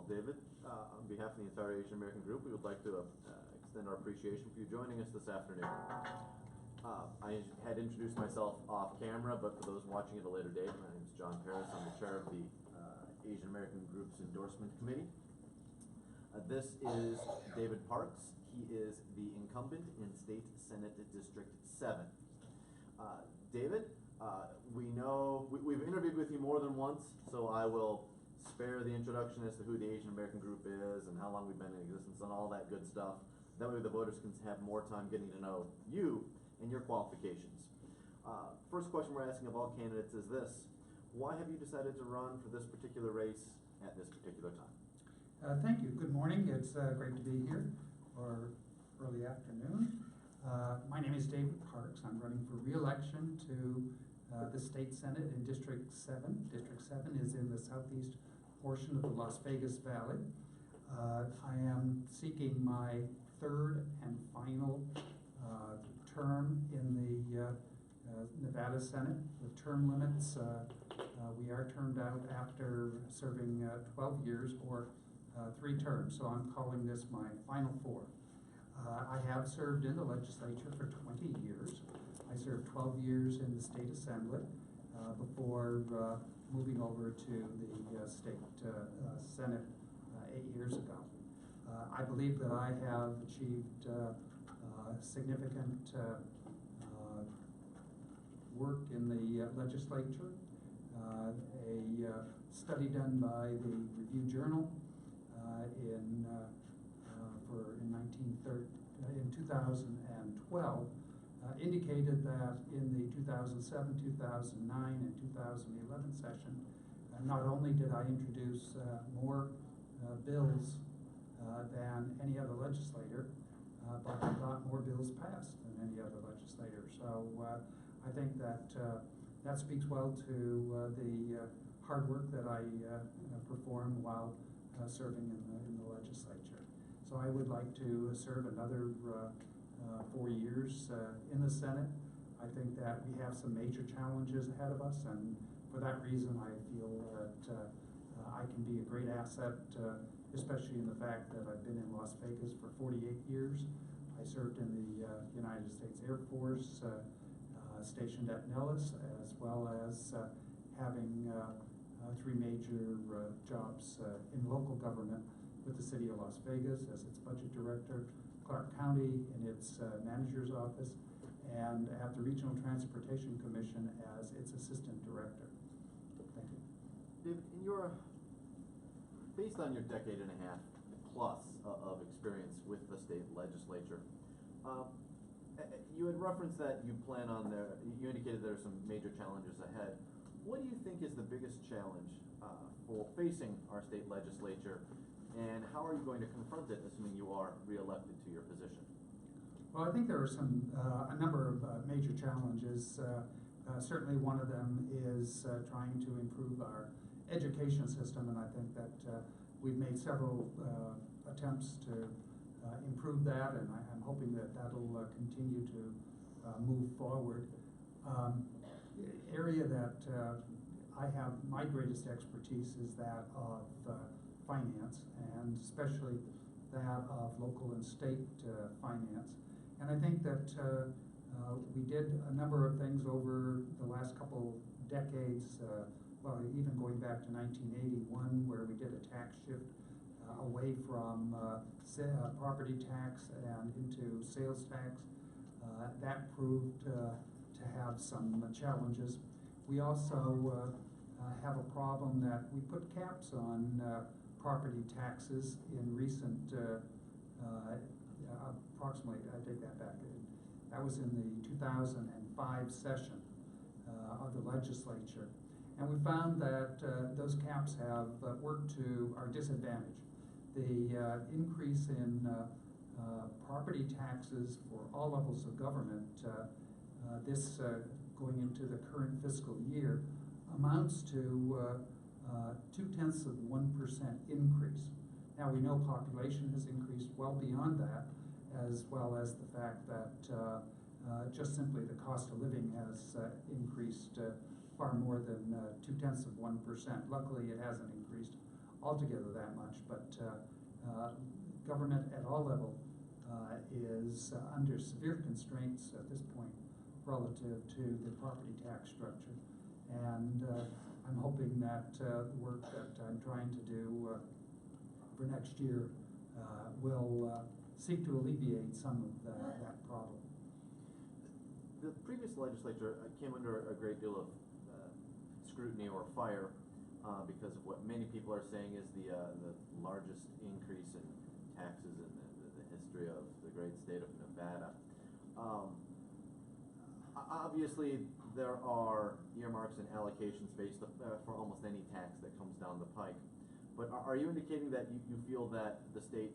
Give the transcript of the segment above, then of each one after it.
David. On behalf of the entire Asian American Group, we would like to extend our appreciation for you joining us this afternoon. I had introduced myself off camera, but for those watching at a later date, my name is John Paris. I'm the chair of the Asian American Group's Endorsement Committee. This is David Parks. He is the incumbent in State Senate District 7. David, we know, we've interviewed with you more than once, so I will spare the introduction as to who the Asian American Group is and how long we've been in existence and all that good stuff. That way the voters can have more time getting to know you and your qualifications. First question we're asking of all candidates is this: why have you decided to run for this particular race at this particular time? Thank you. Good morning. It's great to be here, or early afternoon. My name is David Parks. I'm running for re-election to the State Senate in District 7. District 7 is in the southeast portion of the Las Vegas Valley. I am seeking my third and final term in the Nevada Senate with term limits. We are termed out after serving 12 years or 3 terms, so I'm calling this my final 4. I have served in the legislature for 20 years. I served 12 years in the state assembly before moving over to the state senate 8 years ago. I believe that I have achieved significant work in the legislature. A study done by the Review Journal in 2012 indicated that in the 2007, 2009, and 2011 session, not only did I introduce more bills than any other legislator, but I got more bills passed than any other legislator. So I think that that speaks well to the hard work that I performed while serving in the legislature. So I would like to serve another 4 years in the Senate. I think that we have some major challenges ahead of us, and for that reason I feel that I can be a great asset, especially in the fact that I've been in Las Vegas for 48 years. I served in the United States Air Force, stationed at Nellis, as well as having 3 major jobs in local government with the City of Las Vegas as its budget director, Clark County in its manager's office, and at the Regional Transportation Commission as its assistant director. Thank you. David, based on your decade and a half plus of experience with the state legislature, you had referenced that you plan on you indicated there are some major challenges ahead. What do you think is the biggest challenge for facing our state legislature, and how are you going to confront it, assuming you are re-elected to your position? Well, I think there are a number of major challenges. Certainly one of them is trying to improve our education system, and I think that we've made several attempts to improve that, and I'm hoping that that'll continue to move forward. Area that I have my greatest expertise is that of finance, and especially that of local and state finance. And I think that we did a number of things over the last couple decades, well, even going back to 1981, where we did a tax shift away from property tax and into sales tax. That proved to have some challenges. We also have a problem that we put caps on property taxes in recent, approximately, I take that back, that was in the 2005 session of the legislature. And we found that those caps have worked to our disadvantage. The increase in property taxes for all levels of government, this going into the current fiscal year, amounts to 0.2% increase. Now we know population has increased well beyond that, as well as the fact that just simply the cost of living has increased far more than 0.2%. Luckily, it hasn't increased altogether that much, but government at all level is under severe constraints at this point relative to the property tax structure. And I'm hoping that the work that I'm trying to do for next year will seek to alleviate some of that problem. The previous legislature came under a great deal of scrutiny or fire because of what many people are saying is the largest increase in taxes in the history of the great state of Nevada. Obviously, there are earmarks and allocations based for almost any tax that comes down the pike. But are you indicating that you feel that the state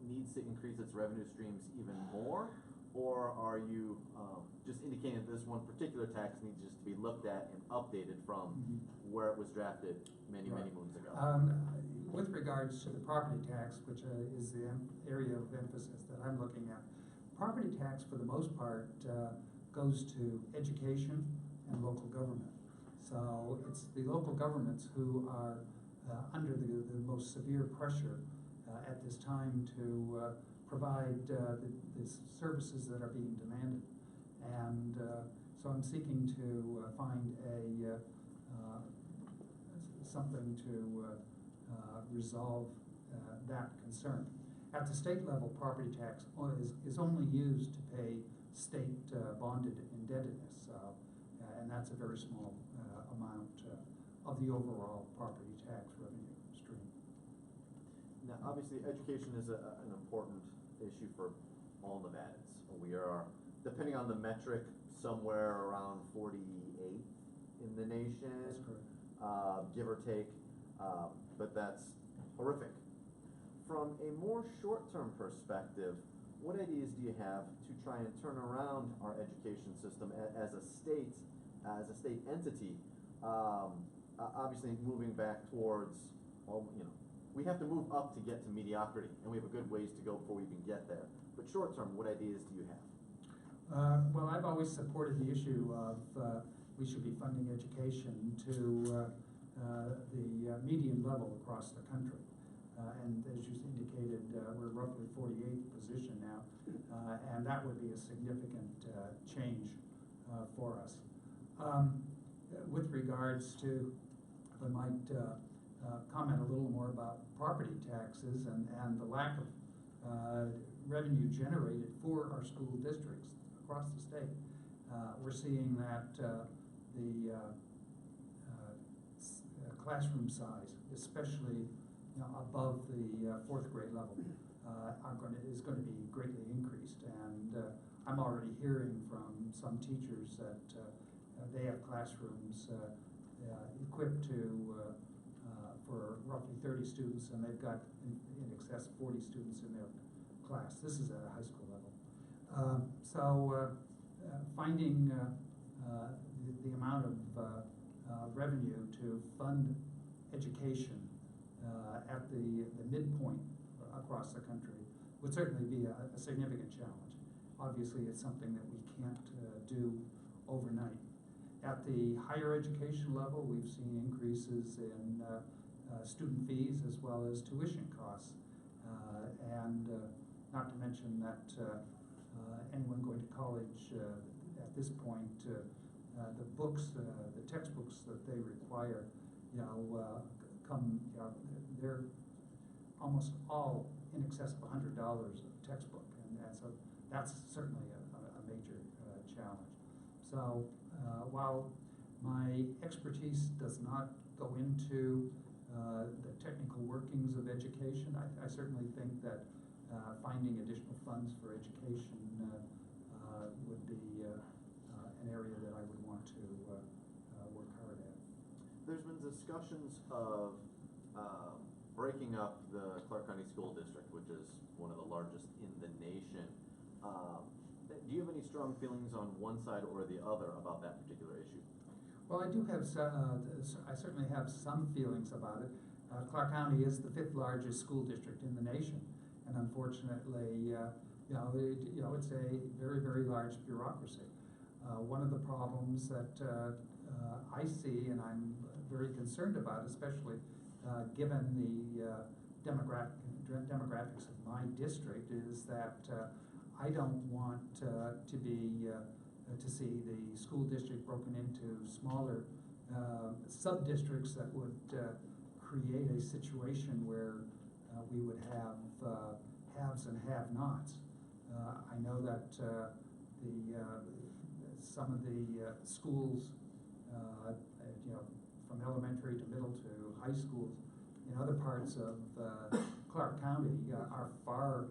needs to increase its revenue streams even more? Or are you just indicating that this one particular tax needs just to be looked at and updated from where it was drafted many moons ago? With regards to the property tax, which is the area of emphasis that I'm looking at, property tax for the most part goes to education and local government. So it's the local governments who are under the most severe pressure at this time to provide the services that are being demanded. And so I'm seeking to find something to resolve that concern. At the state level, property tax is only used to pay state bonded indebtedness, and that's a very small amount of the overall property tax revenue stream. Now, obviously, education is an important issue for all Nevadans. We are, depending on the metric, somewhere around 48th in the nation. That's correct. Give or take, but that's horrific. From a more short-term perspective, what ideas do you have to try and turn around our education system as a state entity? Obviously, moving back towards, well, we have to move up to get to mediocrity, and we have a good ways to go before we even get there. But short-term, what ideas do you have? Well, I've always supported the issue of we should be funding education to the median level across the country. And as you indicated, we're roughly 48th position now, and that would be a significant change for us. With regards to, if I might comment a little more about property taxes and the lack of revenue generated for our school districts across the state, we're seeing that the classroom size, especially above the fourth grade level, is going to be greatly increased. And I'm already hearing from some teachers that they have classrooms equipped for roughly 30 students, and they've got in excess of 40 students in their class. This is at a high school level. Finding the amount of revenue to fund education at the midpoint across the country would certainly be a significant challenge. Obviously, it's something that we can't do overnight. At the higher education level, we've seen increases in student fees as well as tuition costs. And not to mention that anyone going to college at this point, the books, the textbooks that they require, they're almost all in excess of $100 a textbook, and so that's certainly a major challenge. So while my expertise does not go into the technical workings of education, I certainly think that finding additional funds for education would be an area that I would want to work hard at. There's been discussions of breaking up the Clark County School District, which is one of the largest in the nation. Do you have any strong feelings on one side or the other about that particular issue? Well, I do have, I certainly have some feelings about it. Clark County is the 5th largest school district in the nation, and unfortunately, it's a very, very large bureaucracy. One of the problems that I see, and I'm very concerned about, especially given the demographics of my district, is that I don't want to be to see the school district broken into smaller sub-districts that would create a situation where we would have haves and have-nots. I know that some of the schools, from elementary to middle to high schools in other parts of Clark County are far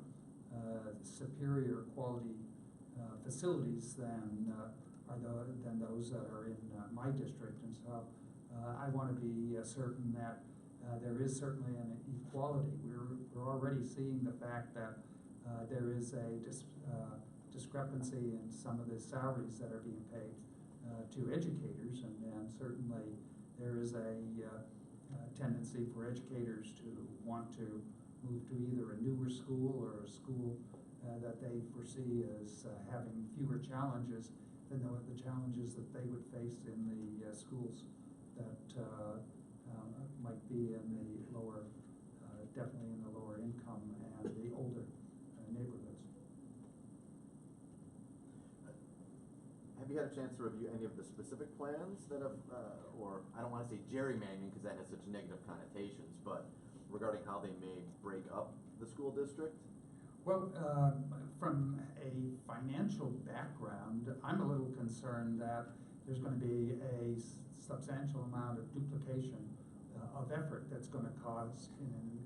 superior quality facilities than those that are in my district, and so I want to be certain that there is certainly an equality. We're already seeing the fact that there is a discrepancy in some of the salaries that are being paid to educators, and certainly there is a tendency for educators to want to move to either a newer school or a school that they foresee as having fewer challenges than the challenges that they would face in the schools that might be in the lower, definitely in the lower income and the older neighborhoods. Have you had a chance to review any of the specific plans that have, or I don't want to say gerrymandering because that has such negative connotations, but regarding how they may break up the school district? Well, from a financial background, I'm a little concerned that there's going to be a substantial amount of duplication of effort that's going to cause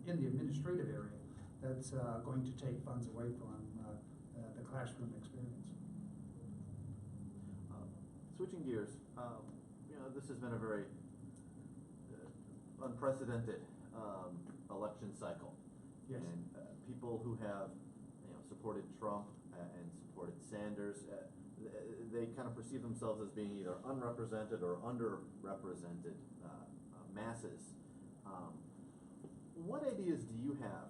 in the administrative area that's going to take funds away from the classroom experience. Switching gears, this has been a very unprecedented election cycle. Yes. And people who have supported Trump and supported Sanders, they kind of perceive themselves as being either unrepresented or underrepresented masses. What ideas do you have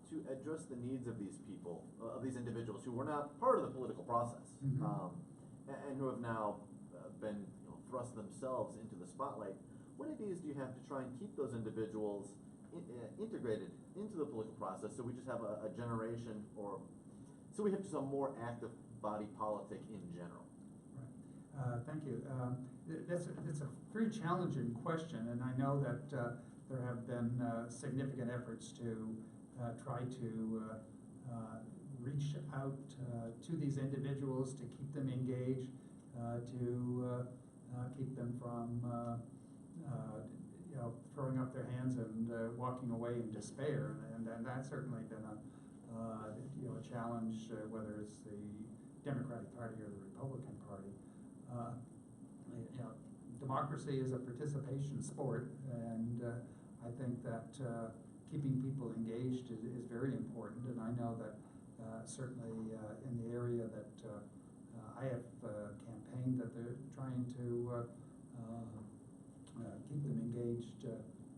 to address the needs of these people, of these individuals who were not part of the political process, and who have now been thrust themselves into the spotlight? What ideas do you have to try and keep those individuals integrated into the political process, so we just have a generation, or so we have just a more active body politic in general? Right. Thank you. That's a very challenging question, and I know that there have been significant efforts to try to reach out to these individuals, to keep them engaged, to keep them from throwing up their hands and walking away in despair, and that's certainly been a challenge, whether it's the Democratic Party or the Republican Party. Democracy is a participation sport, and I think that keeping people engaged is very important, and I know that certainly in the area that I have campaigned, that they're trying to keep them engaged.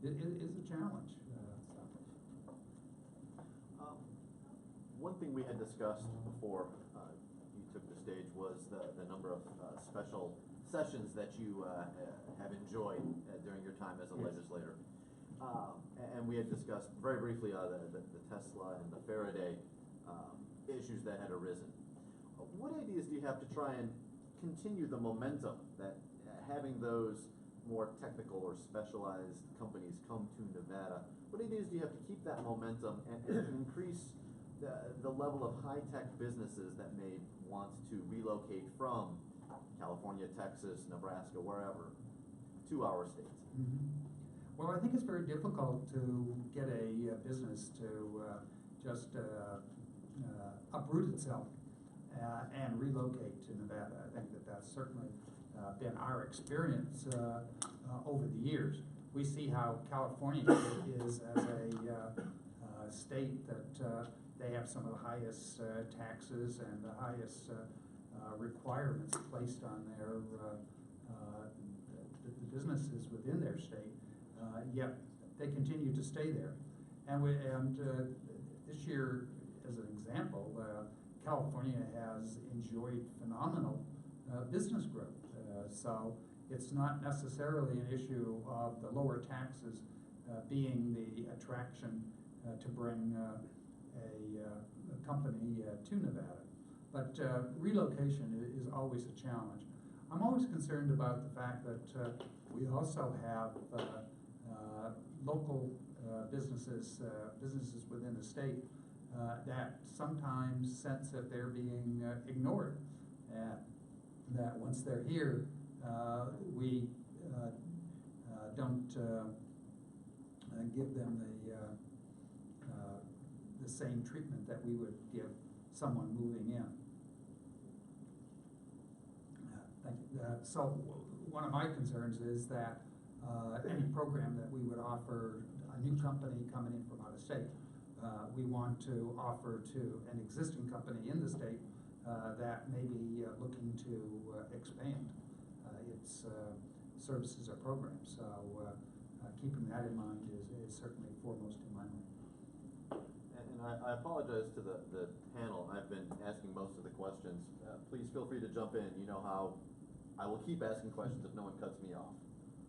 It is a challenge. One thing we had discussed before you took the stage was the number of special sessions that you have enjoyed during your time as a legislator. And we had discussed very briefly the Tesla and the Faraday issues that had arisen. What ideas do you have to try and continue the momentum that having those more technical or specialized companies come to Nevada? What ideas do you have to keep that momentum and increase the level of high-tech businesses that may want to relocate from California, Texas, Nebraska, wherever, to our states? Well, I think it's very difficult to get a business to just uproot itself and relocate to Nevada. I think that that's certainly been our experience over the years. We see how California is as a state that they have some of the highest taxes and the highest requirements placed on their the businesses within their state. Yet they continue to stay there. And this year, as an example, California has enjoyed phenomenal business growth. So it's not necessarily an issue of the lower taxes being the attraction to bring a company to Nevada. But relocation is always a challenge. I'm always concerned about the fact that we also have local businesses within the state that sometimes sense that they're being ignored. That once they're here, we don't give them the same treatment that we would give someone moving in. Thank you. So one of my concerns is that any program that we would offer a new company coming in from out of state, we want to offer to an existing company in the state that may be looking to expand its services or programs. So keeping that in mind is certainly foremost in my mind. And I apologize to the panel. I've been asking most of the questions. Please feel free to jump in. You know how I will keep asking questions if no one cuts me off.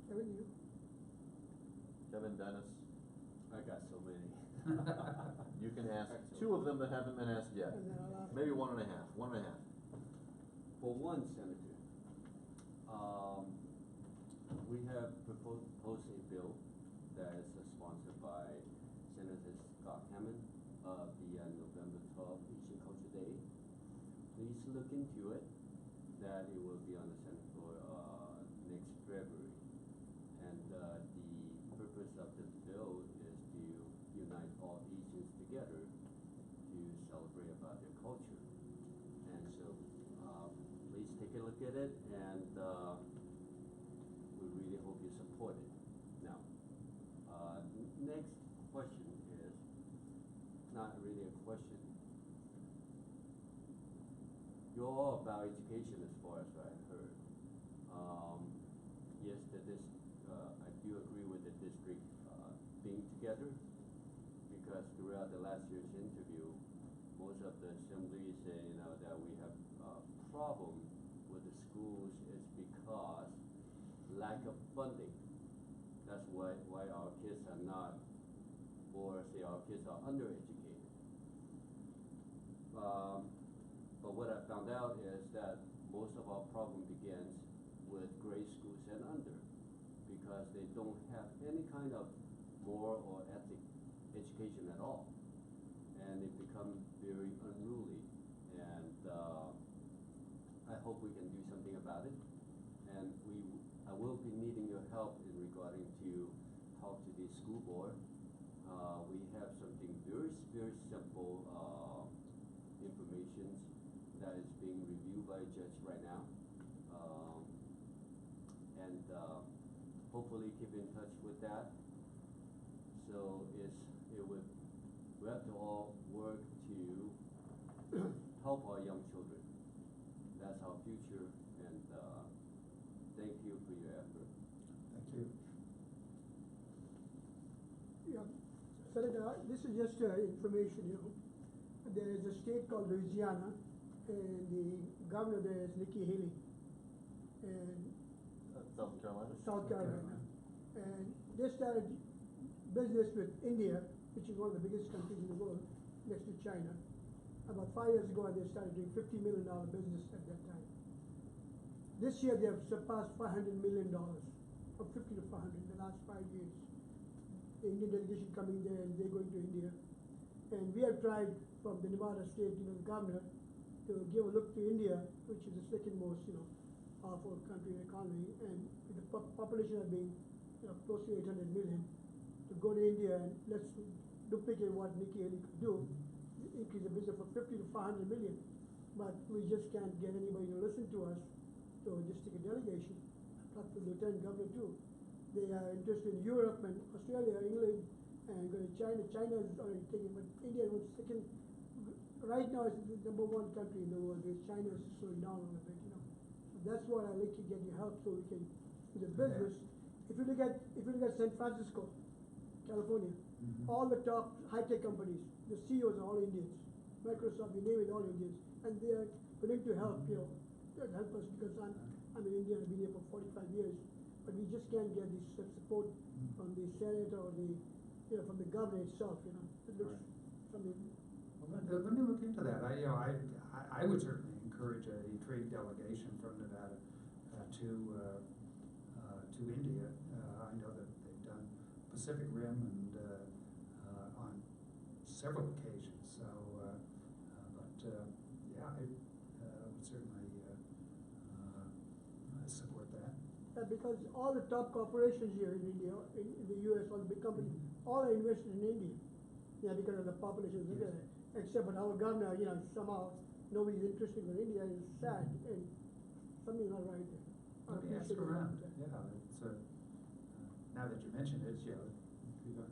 Kevin, you? Kevin, Dennis? I got so many. You can ask two of them that haven't been asked yet. And then I'll ask. Maybe one and a half. For one, Senator, we have proposed a bill that is sponsored by Senator Scott Hammond of the November 12th Asian Culture Day. Please look into it, that it will be on the Senate floor next February. And the purpose of this bill is to unite all Asians together to celebrate about their culture. And so please take a look at it, and we really hope you support it. Now, next question is not really a question. You're all about education as far as I heard. Yes, I do agree with the district being together, because throughout the last year's interview, most of the assemblies say, that we have a problem with the schools is because lack of funding. That's why our kids are not, or say our kids are undereducated. But what I found out is that most of our problem begins with grade schools and under, because they don't have any kind of moral or ethic education at all, and they become very unruly. And I hope we can do something about it. And I will be needing your help in regarding to talk to the school board. We have something very, very simple information that is being reviewed by a judge right now. And hopefully keep in touch with that. So we have to all work to help our young children. That's our future, and thank you for your effort. Thank you. Yeah, Senator, this is just information, There is a state called Louisiana, and the governor there is Nikki Haley. And South Carolina? South Carolina. And they started business with India, which is one of the biggest countries in the world, next to China. About 5 years ago, they started doing $50 million business at that time. This year, they have surpassed $500 million, from 50 to 500 in the last 5 years. The Indian delegation coming there, and they're going to India. And we have tried from the Nevada state, the governor, to give a look to India, which is the second most, powerful country in the economy, and with the population of being, close to 800 million, to go to India and let's duplicate what Nikki Haley could do, increase the business from 50 to 500 million. But we just can't get anybody to listen to us, so just take a delegation, talk to the lieutenant governor too. They are interested in Europe and Australia, England, and go to China. China is already taking, but India was second. Right now, it's the #1 country in the world. China is slowing down a little bit, So that's why I like to get your help so we can do the business. If you look at San Francisco, California, all the top high-tech companies, the CEOs are all Indians. Microsoft, you name it, all Indians, and they are willing to help, help us, because I'm in India. I've been here for 45 years. but we just can't get the support from the Senate or from the governor itself, It looks something. Well, let me look into that. I would certainly encourage a trade delegation from Nevada to India. I know that they've done Pacific Rim and on several occasions. So, yeah, I would certainly support that. Because all the top corporations here in India, in the US, all the big companies, all are invested in India. Because of the population, Yes. Except for our governor, somehow nobody's interested in India. Is sad, and something's not right there. Let me ask around. Yeah, it's now that you mention it, you kind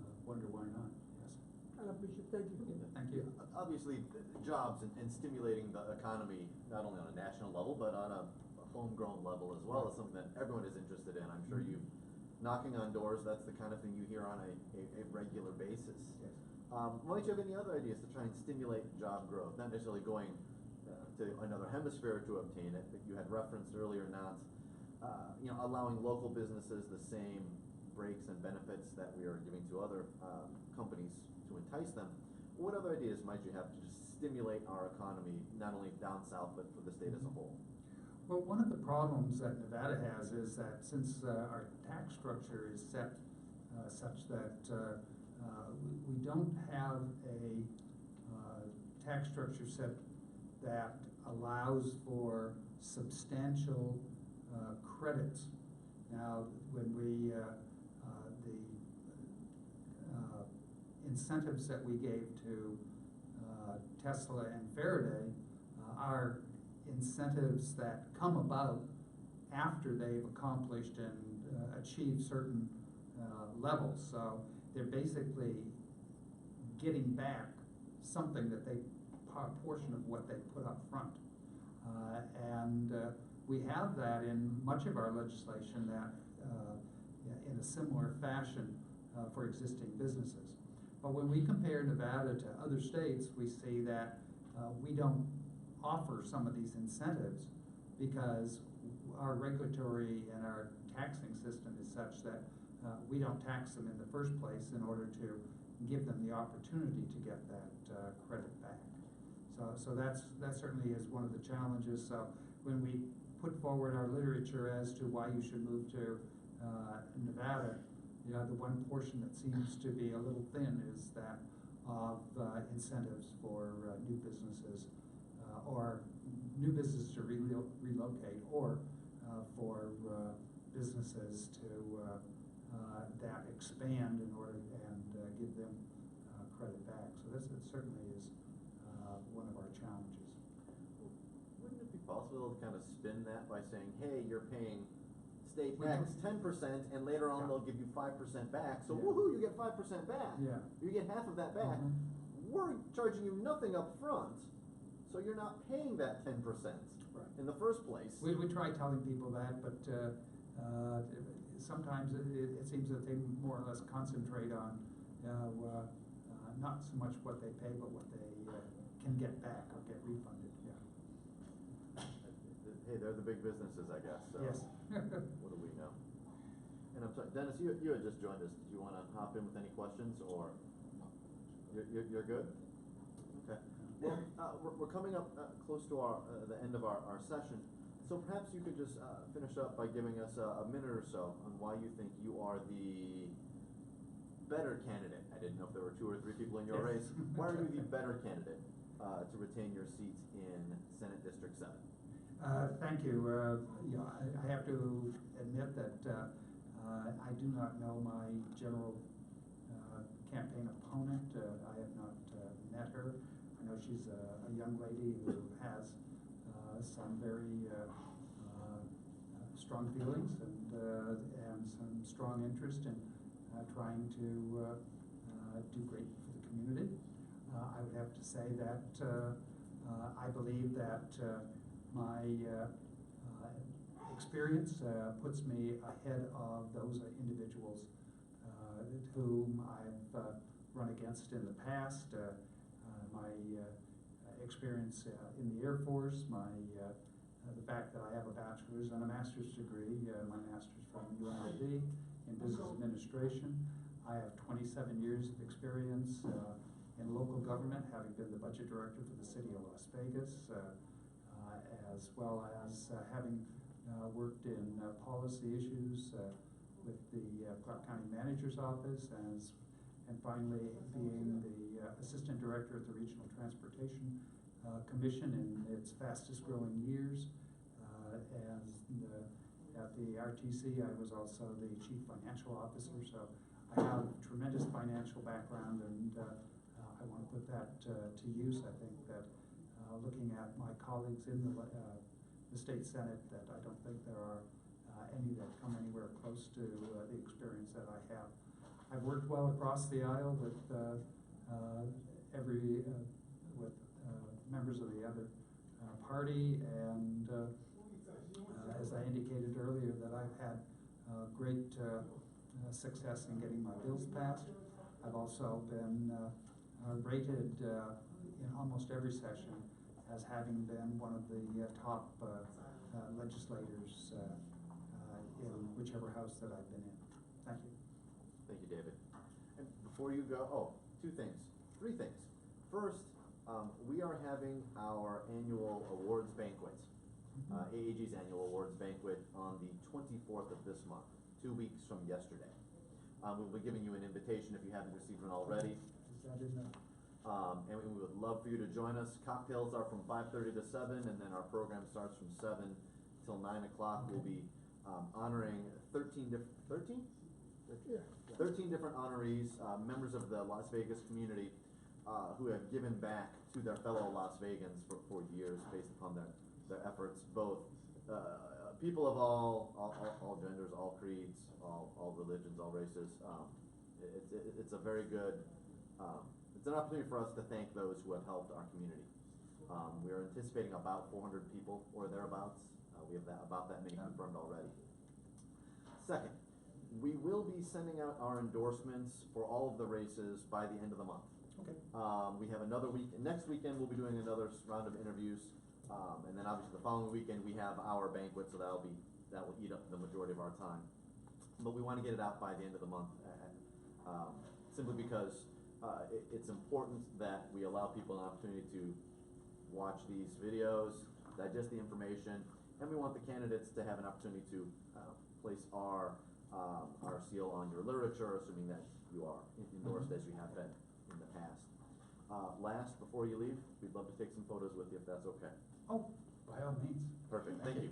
of wonder why not. Yes. I appreciate. Thank you. Thank you. Obviously, jobs and stimulating the economy, not only on a national level, but on a homegrown level as well, is something that everyone is interested in. I'm sure you, knocking on doors, that's the kind of thing you hear on a regular basis. Yes. Might you have any other ideas to try and stimulate job growth? Not necessarily going to another hemisphere to obtain it, but you had referenced earlier not, allowing local businesses the same breaks and benefits that we are giving to other companies to entice them. What other ideas might you have to just stimulate our economy, not only down south, but for the state as a whole? Well, one of the problems that Nevada has is that since our tax structure is set such that we don't have a tax structure set that allows for substantial credits. Now, when the incentives that we gave to Tesla and Faraday are incentives that come about after they've accomplished and achieved certain levels. So they're basically getting back something that a portion of what they put up front. And we have that in much of our legislation that in a similar fashion for existing businesses. But when we compare Nevada to other states, we see that we don't offer some of these incentives because our regulatory and our taxing system is such that we don't tax them in the first place in order to give them the opportunity to get that credit back. So that certainly is one of the challenges. So when we put forward our literature as to why you should move to Nevada, the one portion that seems to be a little thin is that of incentives for new businesses or new businesses to relocate, or for businesses to that expand in order and give them credit back. So this certainly is one of our challenges. Wouldn't it be possible to kind of spin that by saying, hey, you're paying state X 10%, and later on they'll give you 5% back. So woohoo, you get 5% back. Yeah. You get half of that back. We're charging you nothing up front, so you're not paying that 10% in the first place. We try telling people that, but sometimes it seems that they more or less concentrate on not so much what they pay, but what they can get back or get refunded. Yeah. Hey, they're the big businesses, I guess. So Yes. What do we know? And I'm sorry, Dennis, you had just joined us. Did you want to hop in with any questions, or you're good? Okay. Well, we're coming up close to the end of our session, so perhaps you could just finish up by giving us a minute or so on why you think you are the better candidate. I didn't know if there were 2 or 3 people in your race. Why are you the better candidate to retain your seat in Senate District 7? Thank you. I have to admit that I do not know my general campaign opponent. I have not met her. I know she's a young lady who has some very strong feelings and some strong interest in trying to do great for the community. I would have to say that I believe that my experience puts me ahead of those individuals whom I've run against in the past. My experience in the Air Force, my the fact that I have a bachelor's and a master's degree, my master's from UNLV in business administration. I have 27 years of experience in local government, having been the budget director for the city of Las Vegas, as well as having worked in policy issues with the Clark County Manager's Office, and finally being the assistant director at the Regional Transportation Commission in its fastest growing years. At the RTC, I was also the chief financial officer, so I have tremendous financial background, and I want to put that to use. I think that looking at my colleagues in the state Senate, that I don't think there are any that come anywhere close to the experience that I have. I've worked well across the aisle with members of the other party, and as I indicated earlier, that I've had great success in getting my bills passed. I've also been rated in almost every session as having been one of the top legislators in whichever house that I've been in. Thank you. Thank you, David. And before you go, three things. First, we are having our annual awards banquet, AAG's annual awards banquet on the 24th of this month, 2 weeks from yesterday. We'll be giving you an invitation if you haven't received one already. I didn't know. And we would love for you to join us. Cocktails are from 5:30 to 7, and then our program starts from 7 till 9 o'clock. We'll be honoring 13 different honorees, members of the Las Vegas community who have given back to their fellow Las Vegans for years based upon their efforts, both people of all genders, all creeds, all religions, all races. It's a very good, it's an opportunity for us to thank those who have helped our community. We are anticipating about 400 people or thereabouts. We have about that many confirmed already. Second, we will be sending out our endorsements for all of the races by the end of the month. Okay. We have another week. Next weekend we'll be doing another round of interviews, and then obviously the following weekend we have our banquet, so that will eat up the majority of our time. But we want to get it out by the end of the month, simply because it's important that we allow people an opportunity to watch these videos, digest the information, and we want the candidates to have an opportunity to place our seal on your literature, assuming that you are endorsed as you have been in the past. Last, before you leave, we'd love to take some photos with you if that's okay. Oh, by all means. Perfect, thank you.